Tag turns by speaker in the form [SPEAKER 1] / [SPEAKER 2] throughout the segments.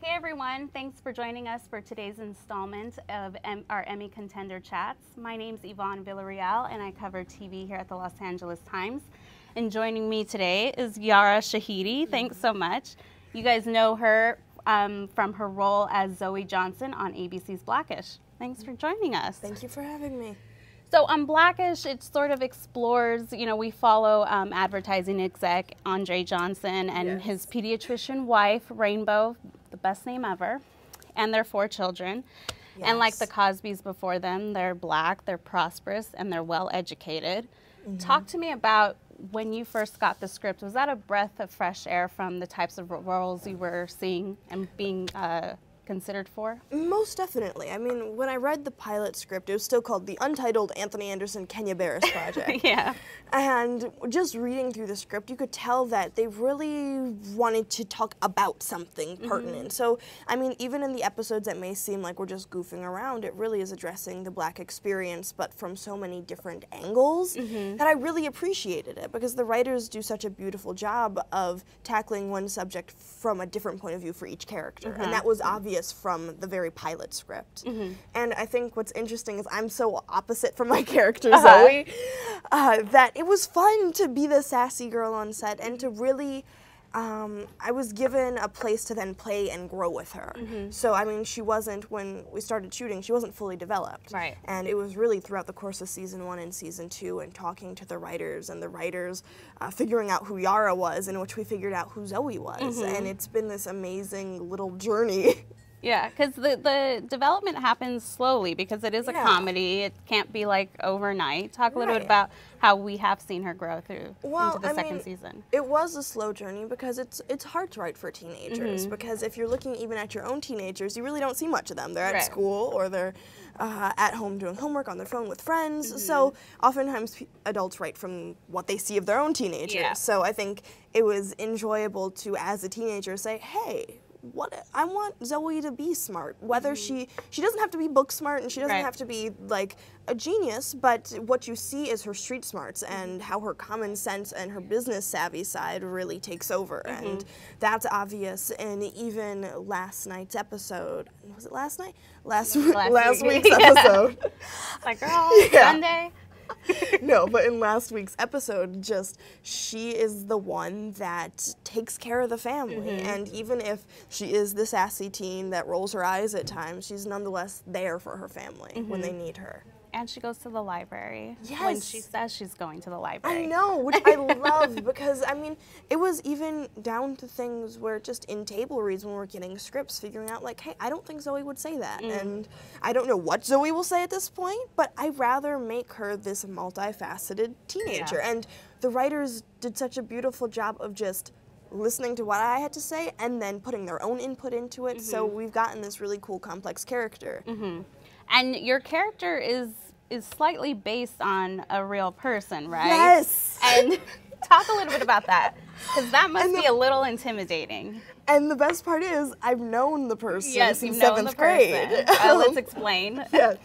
[SPEAKER 1] Hey everyone, thanks for joining us for today's installment of our Emmy Contender Chats. My name's Yvonne Villarreal and I cover TV here at the Los Angeles Times. And joining me today is Yara Shahidi. Thanks so much. You guys know her from her role as Zoey Johnson on ABC's Blackish. Thanks for joining us.
[SPEAKER 2] Thank you for having me.
[SPEAKER 1] So on Blackish, it sort of explores, we follow advertising exec Andre Johnson and his pediatrician wife, Rainbow, the best name ever, and their 4 children. Yes. And like the Cosbys before them, they're Black, they're prosperous, and they're well-educated. Mm-hmm. Talk to me about when you first got the script. Was that a breath of fresh air from the types of roles you were seeing and being considered for?
[SPEAKER 2] Most definitely. I mean, when I read the pilot script, it was still called the Untitled Anthony Anderson Kenya Barris Project.
[SPEAKER 1] Yeah.
[SPEAKER 2] And just reading through the script, you could tell that they really wanted to talk about something pertinent. So, I mean, even in the episodes that may seem like we're just goofing around, it really is addressing the Black experience, but from so many different angles that I really appreciated it, because the writers do such a beautiful job of tackling one subject from a different point of view for each character. And that was obvious from the very pilot script. And I think what's interesting is I'm so opposite from my character, Zoey, that it was fun to be the sassy girl on set and to really, I was given a place to then play and grow with her. So, I mean, she wasn't, when we started shooting, she wasn't fully developed.
[SPEAKER 1] Right.
[SPEAKER 2] And it was really throughout the course of season 1 and season 2 and talking to the writers and the writers figuring out who Yara was, in which we figured out who Zoey was. And it's been this amazing little journey.
[SPEAKER 1] Yeah, because the development happens slowly because it is a comedy. It can't be like overnight. Talk a little bit about how we have seen her grow through into the second season.
[SPEAKER 2] It was a slow journey because it's hard to write for teenagers, because if you're looking even at your own teenagers, you really don't see much of them. They're at school or they're at home doing homework on their phone with friends. So oftentimes adults write from what they see of their own teenagers.
[SPEAKER 1] Yeah.
[SPEAKER 2] So I think it was enjoyable to, as a teenager, say, hey, I want Zoey to be smart, whether she doesn't have to be book smart and she doesn't have to be like a genius, but what you see is her street smarts and how her common sense and her business savvy side really takes over. And that's obvious in even last night's episode. Was it last night? Last week's episode.
[SPEAKER 1] Like, girl, Sunday.
[SPEAKER 2] No, but in last week's episode, just she is the one that takes care of the family. And even if she is the sassy teen that rolls her eyes at times, she's nonetheless there for her family when they need her.
[SPEAKER 1] And she goes to the library when she says she's going to the library.
[SPEAKER 2] I know, which I love, because, I mean, it was even down to things where just in table reads when we're getting scripts, figuring out, like, hey, I don't think Zoey would say that. And I don't know what Zoey will say at this point, but I'd rather make her this multifaceted teenager. And the writers did such a beautiful job of just listening to what I had to say and then putting their own input into it. So we've gotten this really cool, complex character.
[SPEAKER 1] And your character is slightly based on a real person, right?
[SPEAKER 2] Yes.
[SPEAKER 1] And talk a little bit about that, because that must be a little intimidating.
[SPEAKER 2] And the best part is, I've known the person since
[SPEAKER 1] known
[SPEAKER 2] 7th grade.
[SPEAKER 1] Let's explain.
[SPEAKER 2] Yes.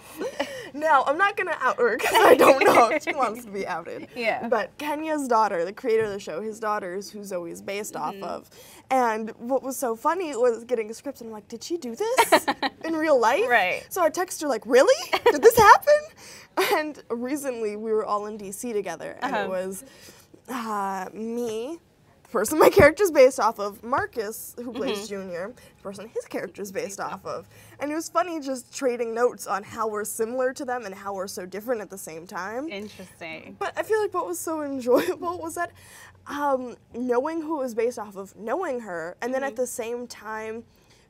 [SPEAKER 2] Now, I'm not going to out her because I don't know if she wants to be outed.
[SPEAKER 1] Yeah.
[SPEAKER 2] But Kenya's daughter, the creator of the show, his daughter is who Zoey's based off of. And what was so funny was getting a script and I'm like, did she do this in real life?
[SPEAKER 1] Right.
[SPEAKER 2] So I text her like, really? Did this happen? And recently we were all in DC together and it was me, the person my character's based off of, Marcus, who plays Junior, the person his character's based off of. And it was funny just trading notes on how we're similar to them and how we're so different at the same time.
[SPEAKER 1] Interesting.
[SPEAKER 2] But I feel like what was so enjoyable was that knowing who it was based off of, knowing her, and then at the same time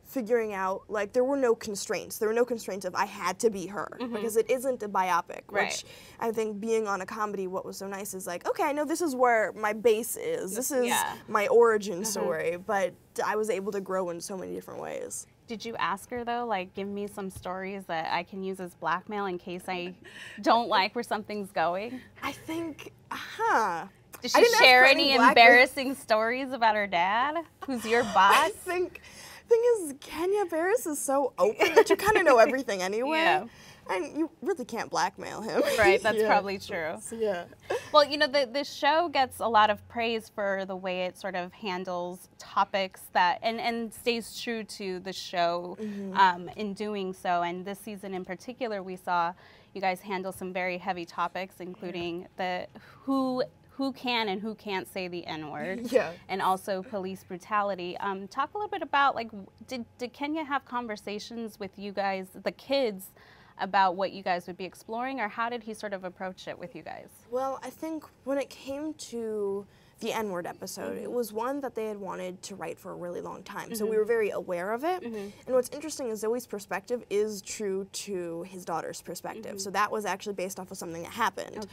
[SPEAKER 2] figuring out, like, there were no constraints. There were no constraints of I had to be her, because it isn't a biopic, which I think being on a comedy, what was so nice is like, okay, I know this is where my base is. This is my origin story, but I was able to grow in so many different ways.
[SPEAKER 1] Did you ask her, though, like, give me some stories that I can use as blackmail in case I don't like where something's going?
[SPEAKER 2] I think,
[SPEAKER 1] Did she share any embarrassing stories about her dad, who's your boss?
[SPEAKER 2] I think, the thing is, Kenya Barris is so open that you kind of know everything anyway. And you really can't blackmail him.
[SPEAKER 1] Right, that's probably true.
[SPEAKER 2] Yeah.
[SPEAKER 1] Well, you know, the show gets a lot of praise for the way it sort of handles topics that, and stays true to the show in doing so. And this season in particular, we saw you guys handle some very heavy topics, including the who can and who can't say the N-word, and also police brutality. Talk a little bit about, like, did Kenya have conversations with you guys, the kids, about what you guys would be exploring, or how did he sort of approach it with you guys?
[SPEAKER 2] Well, I think when it came to the N-word episode, it was one that they had wanted to write for a really long time, so we were very aware of it. And what's interesting is Zoey's perspective is true to his daughter's perspective, so that was actually based off of something that happened.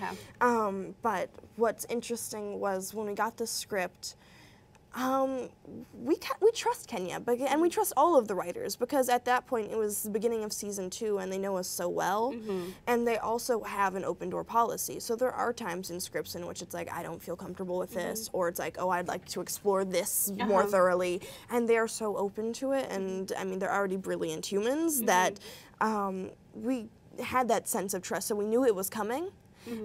[SPEAKER 2] But what's interesting was when we got the script, we trust Kenya, and we trust all of the writers, because at that point it was the beginning of season 2 and they know us so well, and they also have an open door policy. So there are times in scripts in which it's like, I don't feel comfortable with this, or it's like, oh, I'd like to explore this more thoroughly, and they are so open to it. And I mean, they're already brilliant humans that we had that sense of trust, so we knew it was coming.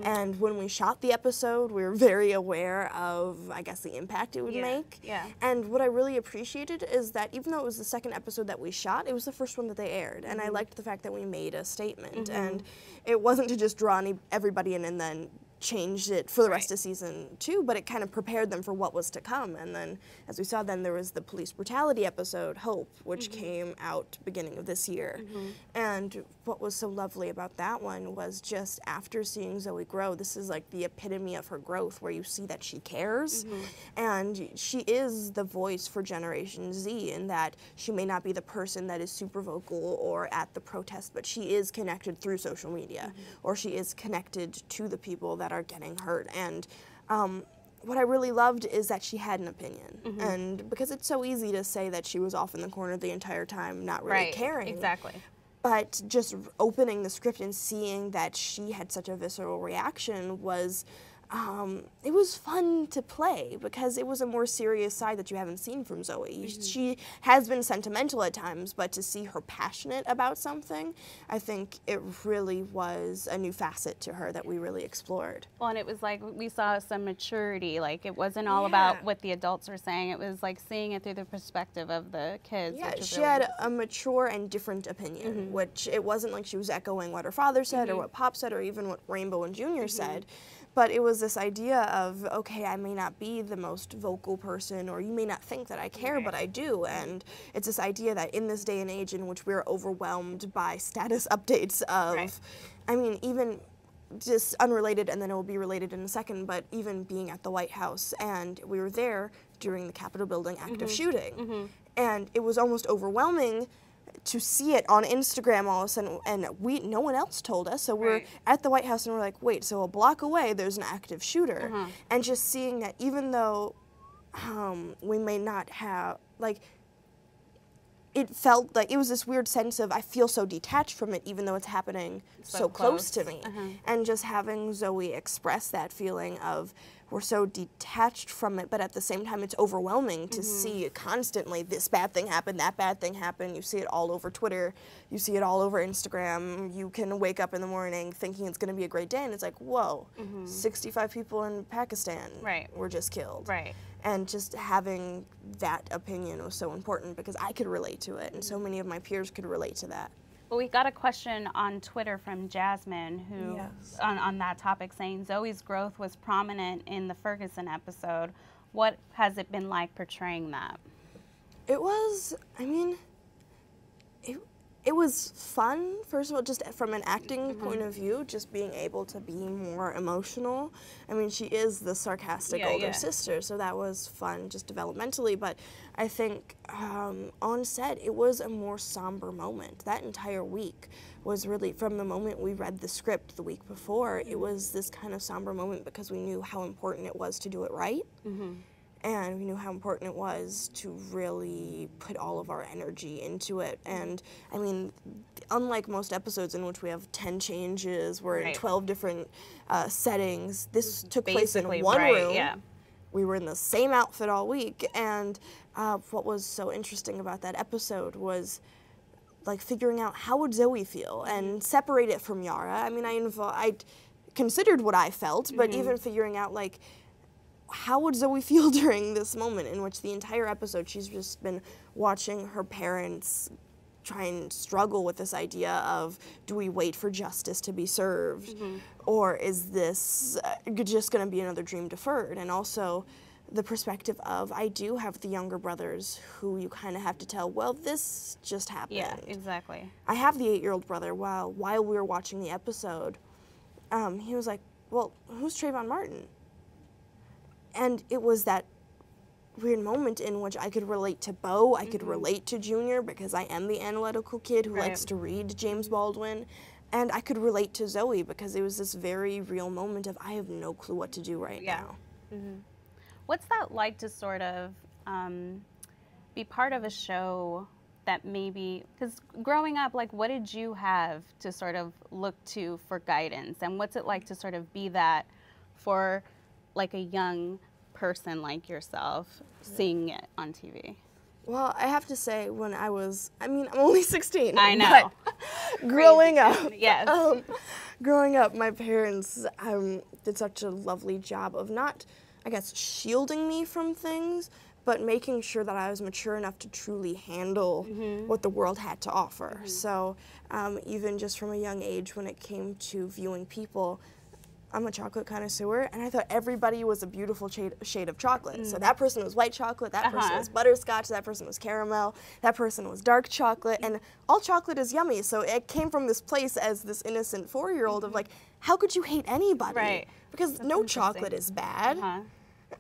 [SPEAKER 2] And when we shot the episode, we were very aware of, I guess, the impact it would make. And what I really appreciated is that even though it was the second episode that we shot, it was the first one that they aired. And I liked the fact that we made a statement. And it wasn't to just draw everybody in and then changed it for the rest of season 2, but it kind of prepared them for what was to come. And then, as we saw, then there was the police brutality episode, Hope, which came out beginning of this year. And what was so lovely about that one was just after seeing Zoey grow, this is like the epitome of her growth, where you see that she cares, and she is the voice for Generation Z, in that she may not be the person that is super vocal or at the protest, but she is connected through social media, or she is connected to the people that are getting hurt. And what I really loved is that she had an opinion, and because it's so easy to say that she was off in the corner the entire time, not really caring.
[SPEAKER 1] Exactly.
[SPEAKER 2] But just opening the script and seeing that she had such a visceral reaction was, it was fun to play, because it was a more serious side that you haven't seen from Zoey. She has been sentimental at times, but to see her passionate about something, I think it really was a new facet to her that we really explored.
[SPEAKER 1] Well, and it was like we saw some maturity. Like, it wasn't all about what the adults were saying. It was like seeing it through the perspective of the kids.
[SPEAKER 2] Yeah, she
[SPEAKER 1] really
[SPEAKER 2] had a mature and different opinion, which it wasn't like she was echoing what her father said or what Pop said or even what Rainbow and Junior said. But it was this idea of, okay, I may not be the most vocal person, or you may not think that I care, but I do. And it's this idea that in this day and age in which we're overwhelmed by status updates of, I mean, even just unrelated, and then it will be related in a second, but even being at the White House, and we were there during the Capitol building active shooting. And it was almost overwhelming to see it on Instagram all of a sudden, and no one else told us, so we're at the White House and we're like, wait, so a block away there's an active shooter. And just seeing that, even though we may not have, like, it felt like it was this weird sense of, I feel so detached from it even though it's happening so close to me. And just having Zoey express that feeling of, we're so detached from it, but at the same time it's overwhelming to see constantly this bad thing happen, that bad thing happen. You see it all over Twitter, you see it all over Instagram. You can wake up in the morning thinking it's going to be a great day, and it's like, whoa, 65 people in Pakistan were just killed. And just having that opinion was so important, because I could relate to it, and so many of my peers could relate to that.
[SPEAKER 1] Well, we got a question on Twitter from Jasmine, who on that topic, saying Zoey's growth was prominent in the Ferguson episode. What has it been like portraying that?
[SPEAKER 2] It was, I mean, it was fun, first of all, just from an acting point of view, just being able to be more emotional. I mean, she is the sarcastic older sister, so that was fun just developmentally, but I think on set, it was a more somber moment. That entire week was really, from the moment we read the script the week before, it was this kind of somber moment, because we knew how important it was to do it right. And we knew how important it was to really put all of our energy into it. And I mean, unlike most episodes in which we have 10 changes, we're in 12 different settings, this took place in one room. We were in the same outfit all week. And what was so interesting about that episode was like figuring out how would Zoey feel and separate it from Yara. I mean, I considered what I felt, but even figuring out like how would Zoey feel during this moment in which the entire episode she's just been watching her parents try and struggle with this idea of, do we wait for justice to be served, or is this just going to be another dream deferred? And also the perspective of, I do have the younger brothers who you kind of have to tell, well, this just happened.
[SPEAKER 1] Yeah, exactly.
[SPEAKER 2] I have the 8-year-old brother. While we were watching the episode, he was like, well, who's Trayvon Martin? And it was that weird moment in which I could relate to Bo, I could relate to Junior because I am the analytical kid who likes to read James Baldwin, and I could relate to Zoey because it was this very real moment of, I have no clue what to do right now.
[SPEAKER 1] What's that like to sort of be part of a show that maybe, because growing up, like, what did you have to sort of look to for guidance, and what's it like to sort of be that for like a young person like yourself seeing it on TV?
[SPEAKER 2] Well, I have to say, when I was, I mean, I'm only 16.
[SPEAKER 1] I know.
[SPEAKER 2] But growing up,
[SPEAKER 1] yes.
[SPEAKER 2] Growing up, my parents did such a lovely job of not, I guess, shielding me from things, but making sure that I was mature enough to truly handle what the world had to offer. So even just from a young age, when it came to viewing people, I'm a chocolate connoisseur, and I thought everybody was a beautiful shade of chocolate. So that person was white chocolate, that person was butterscotch, that person was caramel, that person was dark chocolate, and all chocolate is yummy. So it came from this place as this innocent 4-year-old of like, how could you hate anybody?
[SPEAKER 1] Right.
[SPEAKER 2] Because no chocolate is bad.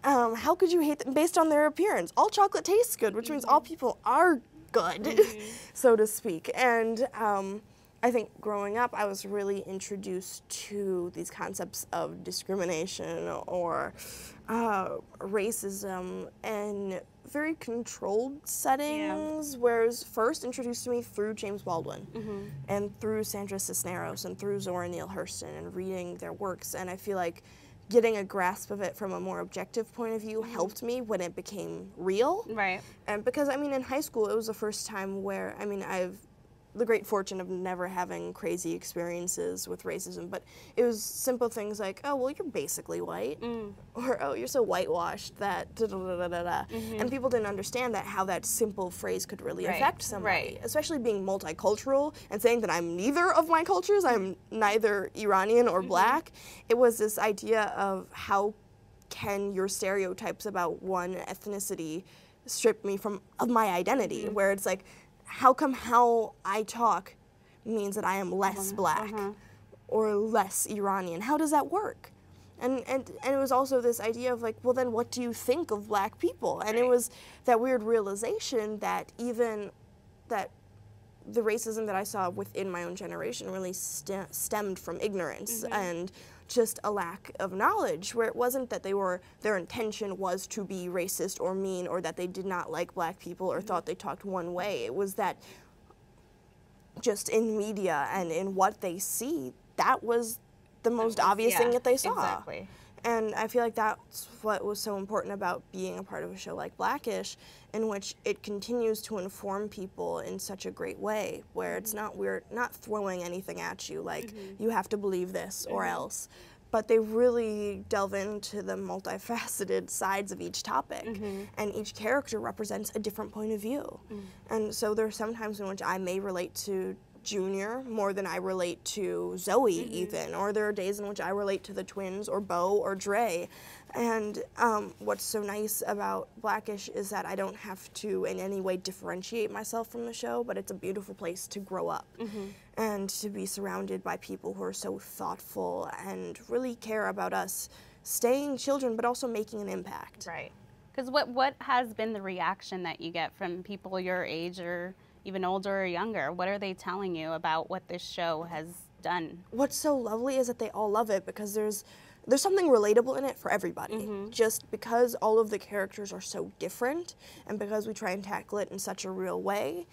[SPEAKER 2] How could you hate them based on their appearance? All chocolate tastes good, which means all people are good, so to speak. And I think growing up, I was really introduced to these concepts of discrimination or racism in very controlled settings, whereas first introduced to me through James Baldwin and through Sandra Cisneros and through Zora Neale Hurston and reading their works. And I feel like getting a grasp of it from a more objective point of view helped me when it became real.
[SPEAKER 1] Right.
[SPEAKER 2] And because, I mean, in high school, it was the first time where, I mean, I've the great fortune of never having crazy experiences with racism, but it was simple things like, oh, well, you're basically white, or oh, you're so whitewashed that da-da-da-da-da. And people didn't understand that, how that simple phrase could really affect somebody, especially being multicultural and saying that I'm neither of my cultures, I'm neither Iranian or black. It was this idea of how can your stereotypes about one ethnicity strip me of my identity, where it's like, how come how I talk means that I am less black or less Iranian? How does that work? And it was also this idea of like, well, then what do you think of black people? And it was that weird realization that even that the racism that I saw within my own generation really stemmed from ignorance and just a lack of knowledge, where it wasn't that their intention was to be racist or mean, or that they did not like black people or thought they talked one way. It was that just in media and in what they see, that was the most obvious thing that they saw.
[SPEAKER 1] Exactly.
[SPEAKER 2] And I feel like that's what was so important about being a part of a show like Blackish, in which it continues to inform people in such a great way, where it's not, we're not throwing anything at you like, you have to believe this or else. But they really delve into the multifaceted sides of each topic, and each character represents a different point of view. And so there are some times in which I may relate to Junior more than I relate to Zoey even, or there are days in which I relate to the twins or Bo or Dre. And what's so nice about Blackish is that I don't have to in any way differentiate myself from the show, but it's a beautiful place to grow up and to be surrounded by people who are so thoughtful and really care about us staying children but also making an impact.
[SPEAKER 1] Right. Because what has been the reaction that you get from people your age or even older or younger? What are they telling you about what this show has done?
[SPEAKER 2] What's so lovely is that they all love it, because there's there's something relatable in it for everybody. Just because all of the characters are so different, and because we try and tackle it in such a real way,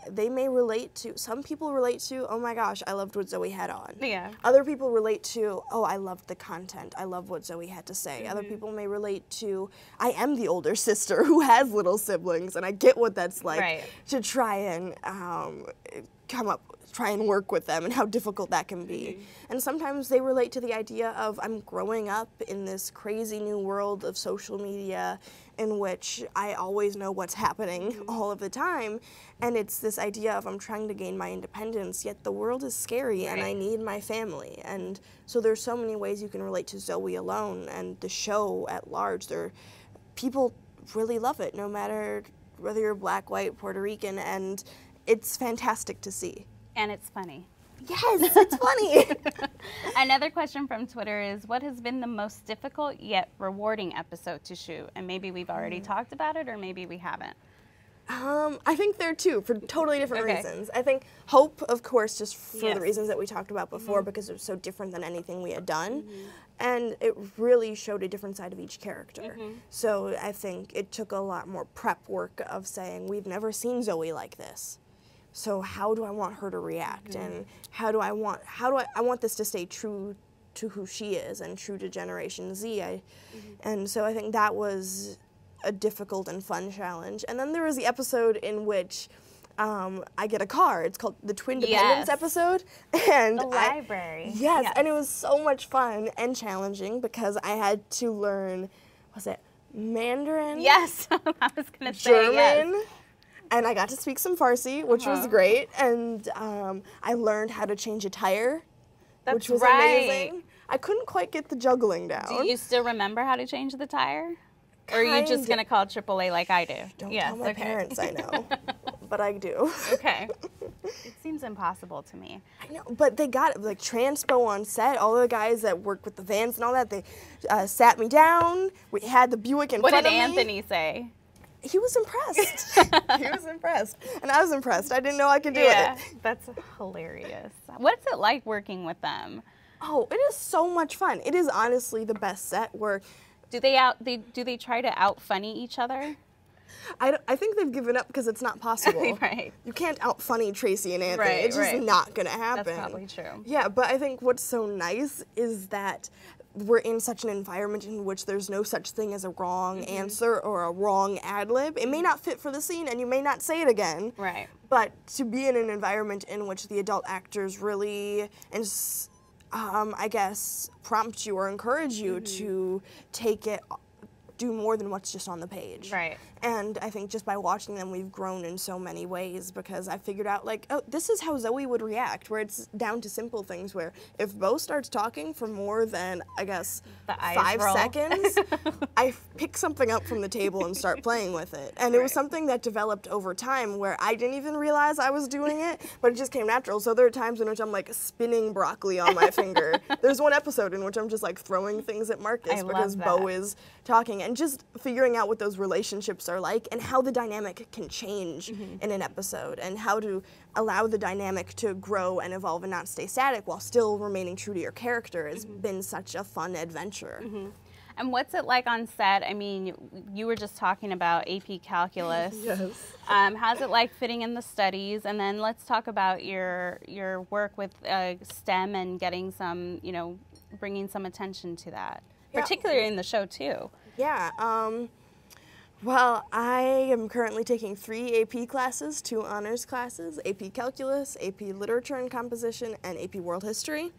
[SPEAKER 2] they may relate to, some people relate to, oh my gosh, I loved what Zoey had on.
[SPEAKER 1] Yeah.
[SPEAKER 2] Other people relate to, oh, I loved the content. I love what Zoey had to say. Other people may relate to, I am the older sister who has little siblings, and I get what that's like to try and try and work with them and how difficult that can be. And sometimes they relate to the idea of, I'm growing up in this crazy new world of social media in which I always know what's happening all of the time. And it's this idea of, I'm trying to gain my independence, yet the world is scary and I need my family. And so there's so many ways you can relate to Zoey alone, and the show at large. People really love it, no matter whether you're black, white, Puerto Rican, and it's fantastic to see.
[SPEAKER 1] And it's funny.
[SPEAKER 2] Yes, it's funny.
[SPEAKER 1] Another question from Twitter is, what has been the most difficult yet rewarding episode to shoot? And maybe we've already talked about it, or maybe we haven't.
[SPEAKER 2] I think there are two, for totally different reasons. I think Hope, of course, just for the reasons that we talked about before, because it was so different than anything we had done. And it really showed a different side of each character. So I think it took a lot more prep work of saying, we've never seen Zoey like this. So how do I want her to react, and how do I want this to stay true to who she is and true to Generation Z. And so I think that was a difficult and fun challenge. And then there was the episode in which I get a car. It's called the Twin Dependence episode. And
[SPEAKER 1] the library.
[SPEAKER 2] Yes, and it was so much fun and challenging because I had to learn, was it Mandarin?
[SPEAKER 1] Yes, I was going to say
[SPEAKER 2] German.
[SPEAKER 1] yes.
[SPEAKER 2] And I got to speak some Farsi, which was great. And I learned how to change a tire, which was amazing. I couldn't quite get the juggling down.
[SPEAKER 1] Do you still remember how to change the tire? Or are you just going to call AAA like I do?
[SPEAKER 2] Don't tell my parents I know, but I do.
[SPEAKER 1] Okay. It seems impossible to me.
[SPEAKER 2] I know, but they got it, like Transpo on set, all the guys that work with the vans and all that, they sat me down. We had the Buick in front of me.
[SPEAKER 1] What did Anthony say?
[SPEAKER 2] He was impressed. He was impressed. And I was impressed. I didn't know I could do it.
[SPEAKER 1] That's hilarious. What's it like working with them?
[SPEAKER 2] Oh, it is so much fun. It is honestly the best set where...
[SPEAKER 1] Do they try to out-funny each other?
[SPEAKER 2] I think they've given up because it's not possible.
[SPEAKER 1] Right.
[SPEAKER 2] You can't out-funny Tracy and Anthony. It's just not going to happen.
[SPEAKER 1] That's probably true.
[SPEAKER 2] Yeah, but I think what's so nice is that we're in such an environment in which there's no such thing as a wrong answer or a wrong ad-lib. It may not fit for the scene and you may not say it again.
[SPEAKER 1] Right.
[SPEAKER 2] But to be in an environment in which the adult actors really, I guess, prompt you or encourage you to take it, do more than what's just on the page.
[SPEAKER 1] Right.
[SPEAKER 2] And I think just by watching them, we've grown in so many ways because I figured out, like, oh, this is how Zoey would react, where it's down to simple things where if Bo starts talking for more than, I guess, 5 seconds, I pick something up from the table and start playing with it. And it was something that developed over time where I didn't even realize I was doing it, but it just came natural. So there are times in which I'm, like, spinning broccoli on my finger. There's one episode in which I'm just, like, throwing things at Marcus because Bo is talking, and just figuring out what those relationships are like and how the dynamic can change in an episode and how to allow the dynamic to grow and evolve and not stay static while still remaining true to your character has been such a fun adventure.
[SPEAKER 1] And what's it like on set? I mean, you were just talking about AP Calculus.
[SPEAKER 2] Yes.
[SPEAKER 1] How's it like fitting in the studies? And then let's talk about your work with STEM and getting some, bringing some attention to that, particularly in the show too.
[SPEAKER 2] Yeah. Well, I am currently taking 3 AP classes, 2 honors classes, AP Calculus, AP Literature and Composition, and AP World History.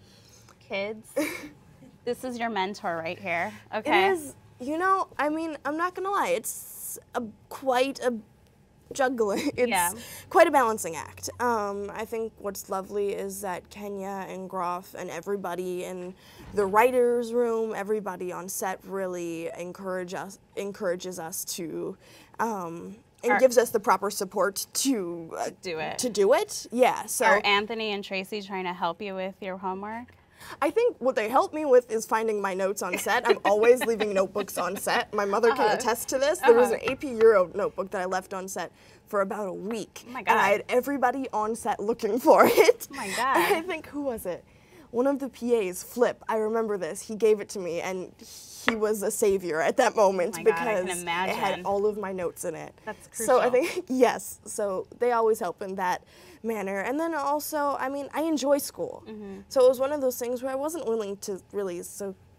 [SPEAKER 1] Kids, this is your mentor right here, okay?
[SPEAKER 2] It is, I mean, I'm not going to lie, it's quite a juggling. It's quite a balancing act. I think what's lovely is that Kenya and Groff and everybody in the writer's room, everybody on set really encourages us to, and gives us the proper support to
[SPEAKER 1] do it.
[SPEAKER 2] To do it, yeah. So
[SPEAKER 1] are Anthony and Tracy trying to help you with your homework?
[SPEAKER 2] I think what they help me with is finding my notes on set. I'm always leaving notebooks on set. My mother can attest to this. There was an AP Euro notebook that I left on set for about a week.
[SPEAKER 1] Oh my God.
[SPEAKER 2] And I had everybody on set looking for it.
[SPEAKER 1] Oh my God.
[SPEAKER 2] And I think, who was it? one of the PAs, Flip, I remember this, he gave it to me, and he was a savior at that moment because it had all of my notes in it.
[SPEAKER 1] That's crucial.
[SPEAKER 2] So I think, yes, so they always help in that manner. And then also, I mean, I enjoy school. So it was one of those things where I wasn't willing to really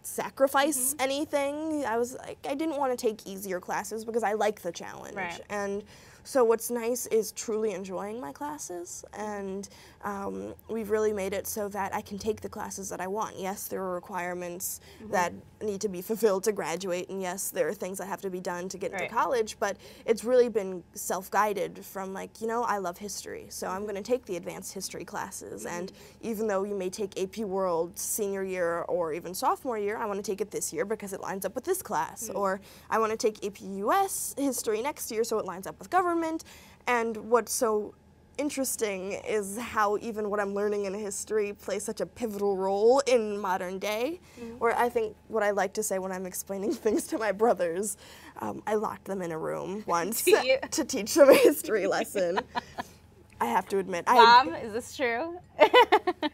[SPEAKER 2] sacrifice anything. I was like, I didn't want to take easier classes because I like the challenge.
[SPEAKER 1] Right.
[SPEAKER 2] And so what's nice is truly enjoying my classes, and we've really made it so that I can take the classes that I want. Yes, there are requirements that need to be fulfilled to graduate, and yes, there are things that have to be done to get into college, but it's really been self-guided from like, you know, I love history, so I'm going to take the advanced history classes, and even though you may take AP World senior year or even sophomore year, I want to take it this year because it lines up with this class, or I want to take AP US history next year so it lines up with government. And what's so interesting is how even what I'm learning in history plays such a pivotal role in modern day, where I think what I like to say when I'm explaining things to my brothers, I locked them in a room once to teach them a history lesson. I have to admit.
[SPEAKER 1] Mom, is this true?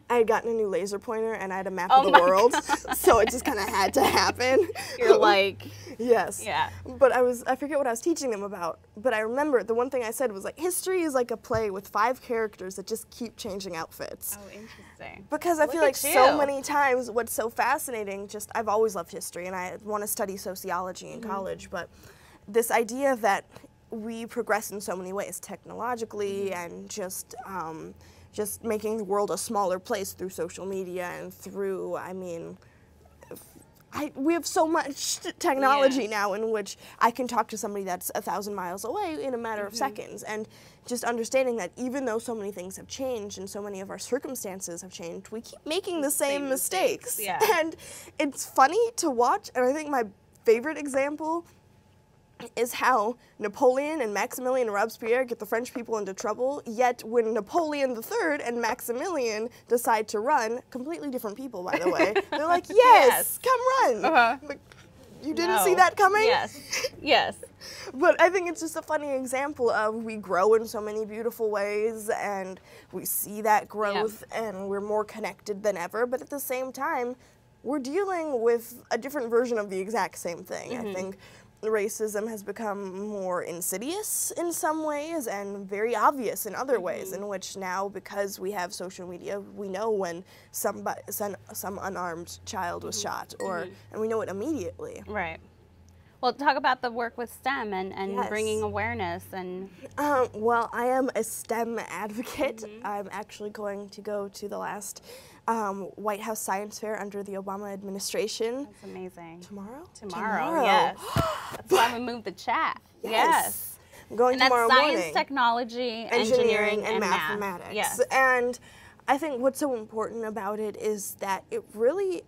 [SPEAKER 2] I had gotten a new laser pointer and I had a map of the world, so it just kind of had to happen.
[SPEAKER 1] You're like...
[SPEAKER 2] Yes.
[SPEAKER 1] Yeah.
[SPEAKER 2] But I forget what I was teaching them about, but I remember the one thing I said was like, history is like a play with 5 characters that just keep changing outfits.
[SPEAKER 1] Oh, interesting.
[SPEAKER 2] Because I feel like so many times what's so fascinating, just I've always loved history and I want to study sociology in college, but this idea that we progress in so many ways, technologically and just making the world a smaller place through social media and through, I mean, we have so much technology now in which I can talk to somebody that's 1,000 miles away in a matter of seconds, and just understanding that even though so many things have changed and so many of our circumstances have changed, we keep making the same mistakes.
[SPEAKER 1] Yeah.
[SPEAKER 2] And it's funny to watch, and I think my favorite example is how Napoleon and Maximilian and Robespierre get the French people into trouble, yet when Napoleon III and Maximilian decide to run, completely different people, by the way, they're like, yes, come run. Like, you didn't see that coming?
[SPEAKER 1] Yes, yes.
[SPEAKER 2] But I think it's just a funny example of we grow in so many beautiful ways, and we see that growth, and we're more connected than ever, but at the same time, we're dealing with a different version of the exact same thing. I think racism has become more insidious in some ways and very obvious in other ways, in which now, because we have social media, we know when some unarmed child was shot, and we know it immediately.
[SPEAKER 1] Right. Well, talk about the work with STEM and bringing awareness and...
[SPEAKER 2] well, I am a STEM advocate. I'm actually going to go to the last White House Science Fair under the Obama administration.
[SPEAKER 1] That's amazing.
[SPEAKER 2] Tomorrow,
[SPEAKER 1] yes. That's why we moved the chat. Yes.
[SPEAKER 2] I'm going tomorrow
[SPEAKER 1] morning.
[SPEAKER 2] Science,
[SPEAKER 1] science, technology, engineering, and
[SPEAKER 2] mathematics.
[SPEAKER 1] Yes.
[SPEAKER 2] And I think what's so important about it is that it really,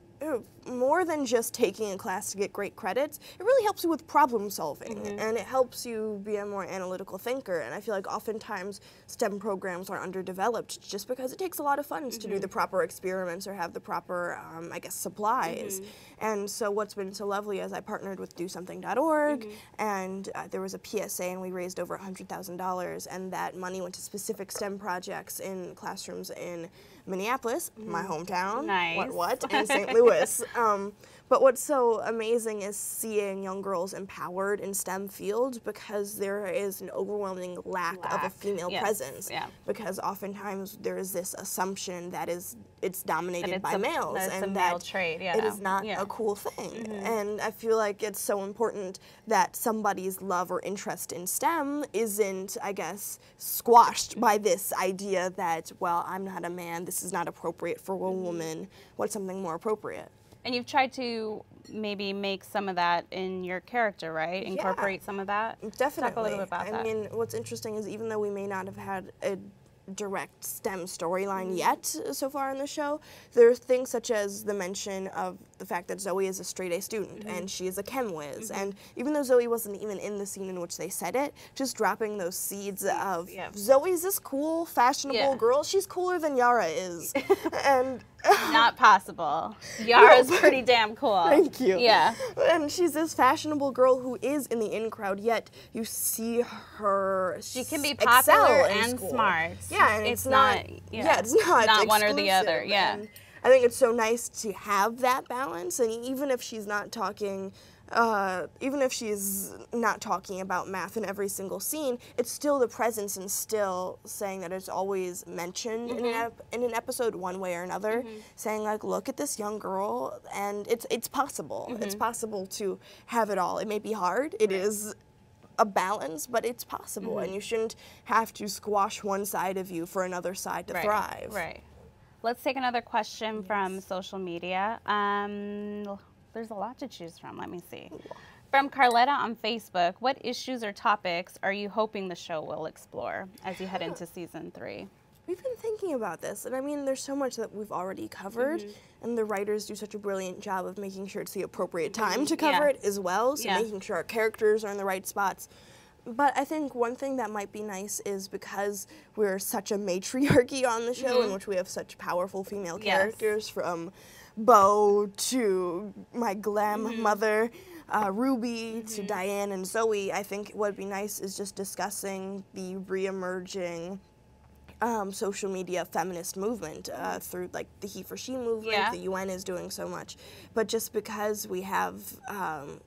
[SPEAKER 2] more than just taking a class to get great credits, it really helps you with problem solving, and it helps you be a more analytical thinker. And I feel like oftentimes STEM programs are underdeveloped just because it takes a lot of funds to do the proper experiments or have the proper, I guess, supplies. And so what's been so lovely is I partnered with DoSomething.org, and there was a PSA, and we raised over $100,000, and that money went to specific STEM projects in classrooms in Minneapolis, my hometown, and St. Louis. But what's so amazing is seeing young girls empowered in STEM fields, because there is an overwhelming lack of a female presence. Because oftentimes there is this assumption that it's dominated by males, and that it is not a cool thing. And I feel like it's so important that somebody's love or interest in STEM isn't, I guess, squashed by this idea that, well, I'm not a man, this is not appropriate for a woman, what's something more appropriate?
[SPEAKER 1] And you've tried to maybe make some of that in your character, right? Incorporate some of that?
[SPEAKER 2] Definitely.
[SPEAKER 1] Talk a little bit about that.
[SPEAKER 2] I mean, what's interesting is even though we may not have had a direct STEM storyline yet so far in the show, there are things such as the mention of the fact that Zoey is a straight-A student and she is a chem whiz. And even though Zoey wasn't even in the scene in which they said it, just dropping those seeds of Zoey's this cool, fashionable girl. She's cooler than Yara is. And
[SPEAKER 1] not possible. Yara's pretty damn cool.
[SPEAKER 2] Thank you.
[SPEAKER 1] Yeah.
[SPEAKER 2] And she's this fashionable girl who is in the in crowd, yet you see her
[SPEAKER 1] She can be popular and
[SPEAKER 2] school.
[SPEAKER 1] smart.
[SPEAKER 2] Yeah, and it's not
[SPEAKER 1] it's not one or the other. Yeah.
[SPEAKER 2] And I think it's so nice to have that balance, and even if she's not talking about math in every single scene, it's still the presence and still saying that it's always mentioned in an episode one way or another, saying like, look at this young girl, and it's possible. It's possible to have it all. It may be hard. It is a balance, but it's possible, and you shouldn't have to squash one side of you for another side to thrive.
[SPEAKER 1] Right. Let's take another question from social media. There's a lot to choose from. Let me see. From Carletta on Facebook, what issues or topics are you hoping the show will explore as you head into season 3?
[SPEAKER 2] We've been thinking about this, and I mean, there's so much that we've already covered, and the writers do such a brilliant job of making sure it's the appropriate time to cover it as well, so making sure our characters are in the right spots. But I think one thing that might be nice is because we're such a matriarchy on the show, in which we have such powerful female characters, from Bo to my glam mother, Ruby, to Diane and Zoey. I think what would be nice is just discussing the re-emerging social media feminist movement through like the He for She movement. The UN is doing so much, but just because we have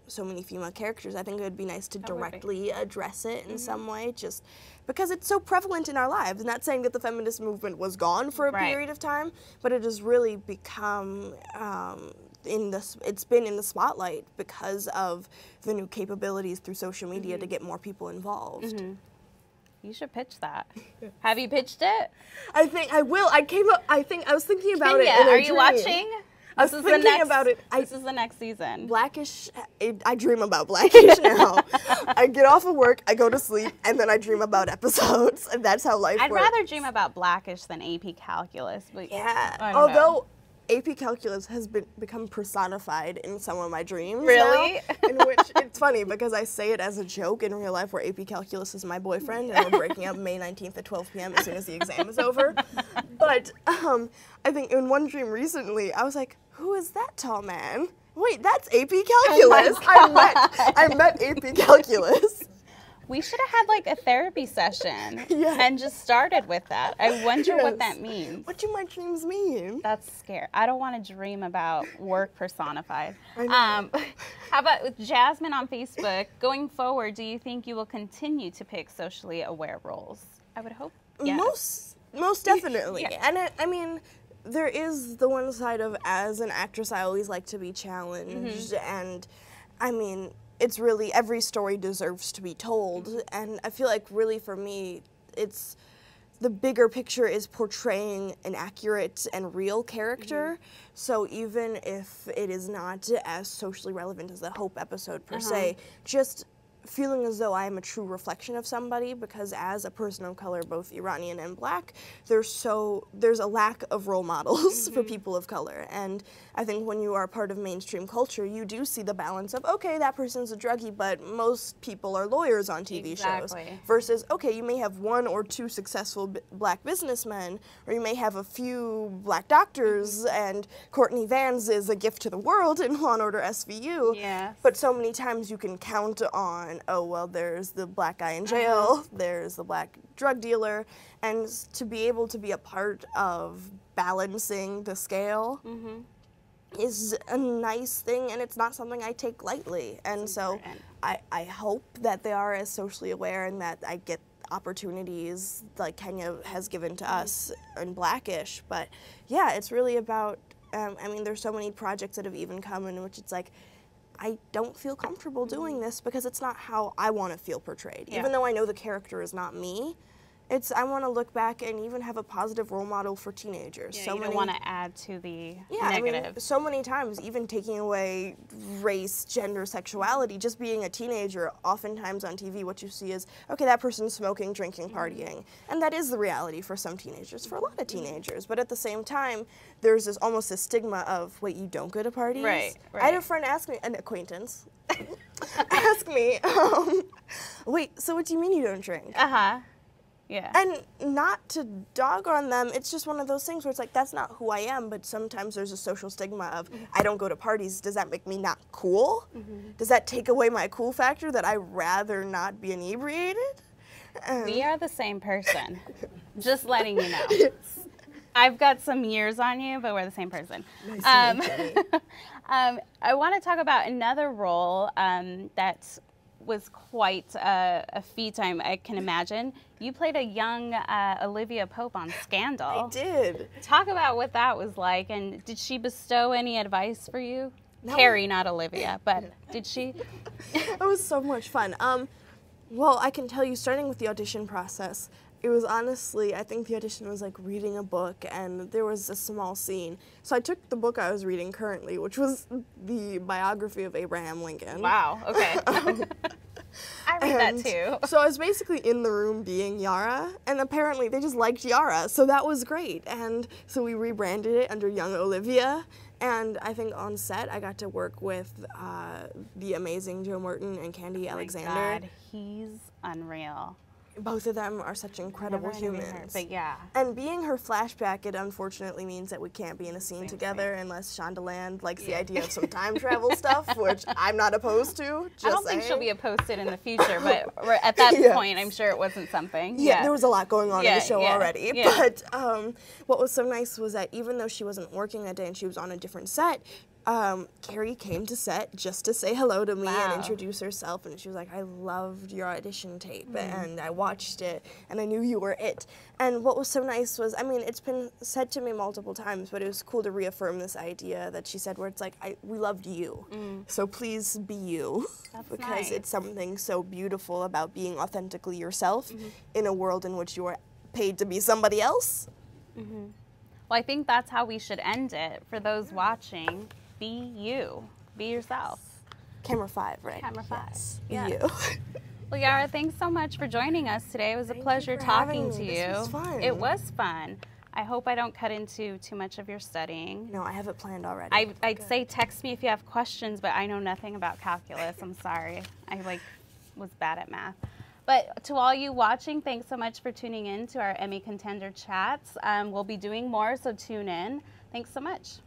[SPEAKER 2] so many female characters, I think it would be nice to directly address it in some way, just because it's so prevalent in our lives. Not saying that the feminist movement was gone for a period of time, but it has really become it's been in the spotlight because of the new capabilities through social media to get more people involved.
[SPEAKER 1] You should pitch that. Have you pitched it?
[SPEAKER 2] I think I will. I was thinking about it.
[SPEAKER 1] Are you watching?
[SPEAKER 2] I was thinking about it.
[SPEAKER 1] This is the next season.
[SPEAKER 2] Blackish, I dream about Blackish now. I get off of work, I go to sleep, and then I dream about episodes, and that's how life works.
[SPEAKER 1] I'd rather dream about Blackish than AP Calculus. But
[SPEAKER 2] although AP Calculus has become personified in some of my dreams.
[SPEAKER 1] Really?
[SPEAKER 2] Now, in which it's funny because I say it as a joke in real life, where AP Calculus is my boyfriend and we're breaking up May 19th at 12 p.m. as soon as the exam is over. But I think in one dream recently, I was like, who is that tall man? Wait, that's AP Calculus. I met AP Calculus.
[SPEAKER 1] We should have had like a therapy session and just started with that. I wonder what that means.
[SPEAKER 2] What do my dreams mean?
[SPEAKER 1] That's scary. I don't want to dream about work personified. How about with Jasmine on Facebook? Going forward, do you think you will continue to pick socially aware roles? I would hope yes.
[SPEAKER 2] Most definitely. And I mean, there is the one side of, as an actress, I always like to be challenged, and I mean, it's really, every story deserves to be told, and I feel like really for me, it's, the bigger picture is portraying an accurate and real character, so even if it is not as socially relevant as the Hope episode per se, just feeling as though I am a true reflection of somebody, because as a person of color, both Iranian and black, there's a lack of role models for people of color, and I think when you are part of mainstream culture, you do see the balance of, okay, that person's a druggie, but most people are lawyers on TV shows, versus, okay, you may have one or two successful black businessmen, or you may have a few black doctors, and Courtney Vance is a gift to the world in Law & Order SVU, but so many times you can count on, oh, well, there's the black guy in jail, there's the black drug dealer, and to be able to be a part of balancing the scale is a nice thing, and it's not something I take lightly. And so I hope that they are as socially aware and that I get opportunities like Kenya has given to us in Blackish. But yeah, it's really about, I mean, there's so many projects that have even come in which it's like, I don't feel comfortable doing this because it's not how I want to feel portrayed. Even though I know the character is not me, I want to look back and even have a positive role model for teenagers.
[SPEAKER 1] You don't want to add to the negative.
[SPEAKER 2] I mean, so many times, even taking away race, gender, sexuality, just being a teenager, oftentimes on TV what you see is, okay, that person's smoking, drinking, partying. And that is the reality for some teenagers, for a lot of teenagers. But at the same time, there's almost a stigma of, wait, you don't go to parties? I had a friend ask me, an acquaintance, ask me, wait, so what do you mean you don't drink? And not to dog on them, it's just one of those things where it's like, that's not who I am, but sometimes there's a social stigma of, I don't go to parties, does that make me not cool? Does that take away my cool factor that I'd rather not be inebriated?
[SPEAKER 1] We are the same person, just letting you know. I've got some years on you, but we're the same person.
[SPEAKER 2] Nice to meet you.
[SPEAKER 1] I want to talk about another role that was quite a feat, I can imagine. You played a young Olivia Pope on Scandal.
[SPEAKER 2] I did.
[SPEAKER 1] Talk about what that was like, and did she bestow any advice for you?
[SPEAKER 2] No.
[SPEAKER 1] Carrie, not Olivia, but did she?
[SPEAKER 2] It was so much fun. Well, I can tell you, starting with the audition process, it was honestly, I think the audition was like reading a book, and there was a small scene. So I took the book I was reading currently, which was the biography of Abraham Lincoln.
[SPEAKER 1] Wow, okay. I read that too.
[SPEAKER 2] So I was basically in the room being Yara, and apparently they just liked Yara, so that was great. And so we rebranded it under Young Olivia, and I think on set I got to work with the amazing Joe Merton and Candy Alexander.
[SPEAKER 1] My God, he's unreal.
[SPEAKER 2] Both of them are such incredible humans.
[SPEAKER 1] But yeah.
[SPEAKER 2] And being her flashback, it unfortunately means that we can't be in a scene together unless Shondaland likes the idea of some time travel stuff, which I'm not opposed to.
[SPEAKER 1] I don't think she'll be opposed to it in the future, but at that point, I'm sure it wasn't something.
[SPEAKER 2] Yeah, there was a lot going on in the show already.
[SPEAKER 1] Yeah.
[SPEAKER 2] But what was so nice was that even though she wasn't working that day and she was on a different set, Carrie came to set just to say hello to me and introduce herself, and she was like, I loved your audition tape, and I watched it, and I knew you were it. And what was so nice was, I mean, it's been said to me multiple times, but it was cool to reaffirm this idea that she said, where it's like, we loved you, so please be you.
[SPEAKER 1] That's
[SPEAKER 2] because
[SPEAKER 1] nice.
[SPEAKER 2] it's something so beautiful about being authentically yourself in a world in which you are paid to be somebody else.
[SPEAKER 1] Well, I think that's how we should end it for those watching. Be you. Be yourself.
[SPEAKER 2] Camera 5, right?
[SPEAKER 1] Camera 5.
[SPEAKER 2] Yes.
[SPEAKER 1] Yeah.
[SPEAKER 2] Be you.
[SPEAKER 1] Well, Yara, thanks so much for joining us today. It was a pleasure talking to you.
[SPEAKER 2] This was fun.
[SPEAKER 1] It was fun. I hope I don't cut into too much of your studying.
[SPEAKER 2] No, I have it planned already.
[SPEAKER 1] I'd say text me if you have questions, but I know nothing about calculus. I'm sorry. I was bad at math. But to all you watching, thanks so much for tuning in to our Emmy Contender Chats. We'll be doing more, so tune in. Thanks so much.